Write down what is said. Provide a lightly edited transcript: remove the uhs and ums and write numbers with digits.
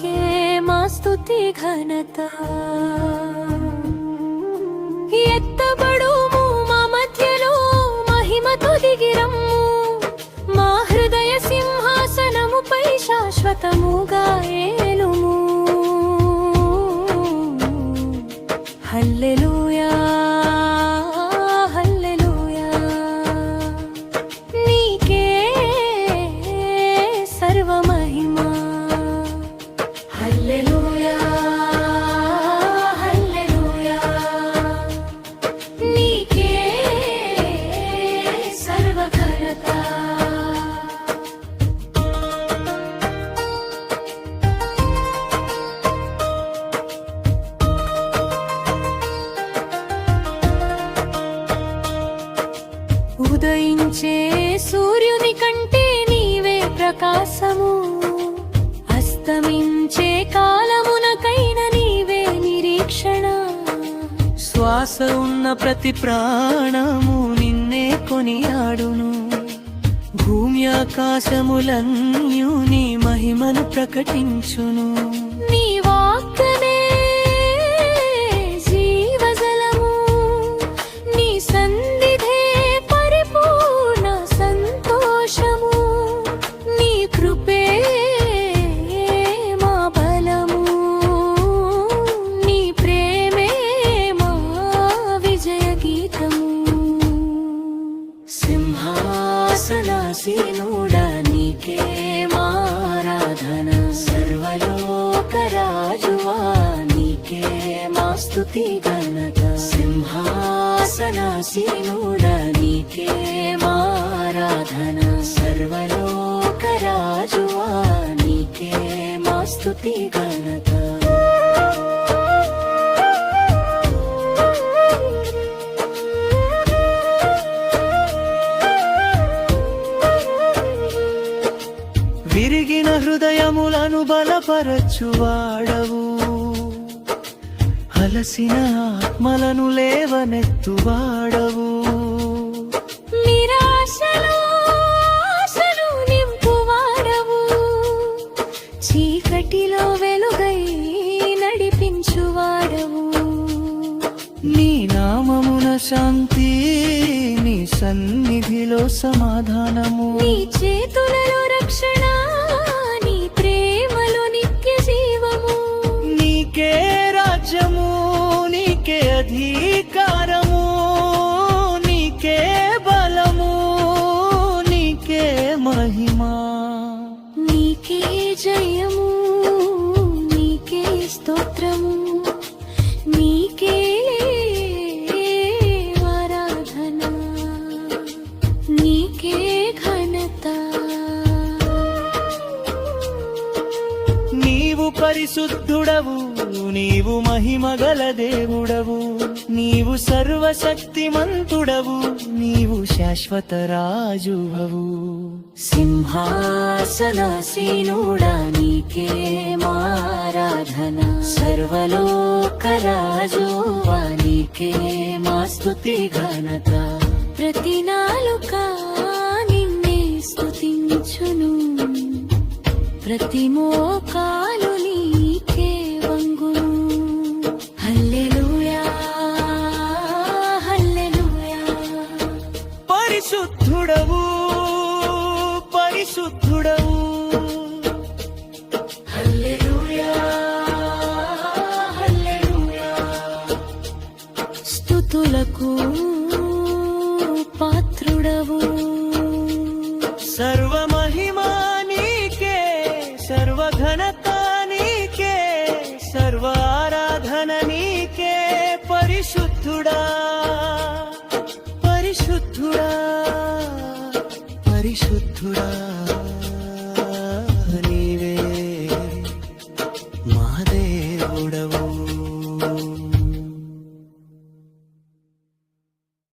నీకే మా స్తుతి ఘనత ఎత్తబడుము మా మధ్యలో మహిమతో దిగిరమ్ము మా హృదయ సింహాసనముపై శాశ్వతముగా ఏలుము హల్లెలూయా హల్లెలూయా నీకే సర్వ మహిమ హల్లెలూయా హల్లెలూయా నీకే సర్వ ఘనత ఉదయించే సూర్యుని కంటే నీవే ప్రకాశము అస్తమించే కాలమునకైన నీవే నిరీక్షణ శ్వాస ఉన్న ప్రతి ప్రాణము నిన్నే కొనియాడును భూమి ఆకాశములన్యు నీ మహిమను ప్రకటించును నీ వాక్కునే జీవజలము నీ సన్నిధే పరిపూర్ణ సంతోషము నీ కృపే మా బలము నీ ప్రేమే మా విజయ గీతము సింహాసనాసీనుడా నీకే మారాధన సర్వలోకరాజువా నీకే మా స్తుతి ఘనత సింహాసనాసీనుడా నీకే మారాధన సర్వలోకరాజువా నీకే మా స్తుతి ఘనత విరిగిన హృదయములను బలపరచువాడవు అలసిన ఆత్మలను లేవనెత్తువాడవు నిరాశలో ఆశను నింపువాడవు చీకటిలో వెలుగై నడిపించువాడవు నీ నామమున శాంతి నీ సన్నిధిలో సమాధానము నీ చేతులలో రక్షణ నీ ప్రేమలో నిత్య జీవము నీకే రాజ్యము నీకే అధికారము నీకే బలము నీకే మహిమా నీకే జయము నీకే స్తోత్రము నీకే ఆరాధన నీకే ఘనత నీవు పరిశుద్ధుడవు నీవు మహిమగల దేవుడవు నీవు సర్వశక్తిమంతుడవు నీవు శాశ్వత రాజువవు సింహాసనాసీనుడా నీకే మారాధన సర్వలోకరాజువా నీకే మా స్తుతి ఘనత ప్రతి నాలుక నిన్నే స్తుతించును ప్రతి మోకాలు నీకే వంగును హల్లెలూయా హల్లెలూయా పరిశుద్ధుడవు పరిశుద్ధుడవు హల్లెలూయా హల్లెలూయా స్తుతులకు పాత్రుడవు సర్వమహిమా నీకే సర్వఘనత నీకే సర్వారాధన నీకే పరిశుద్ధుడా పరిశుద్ధుడా పరిశుద్ధుడా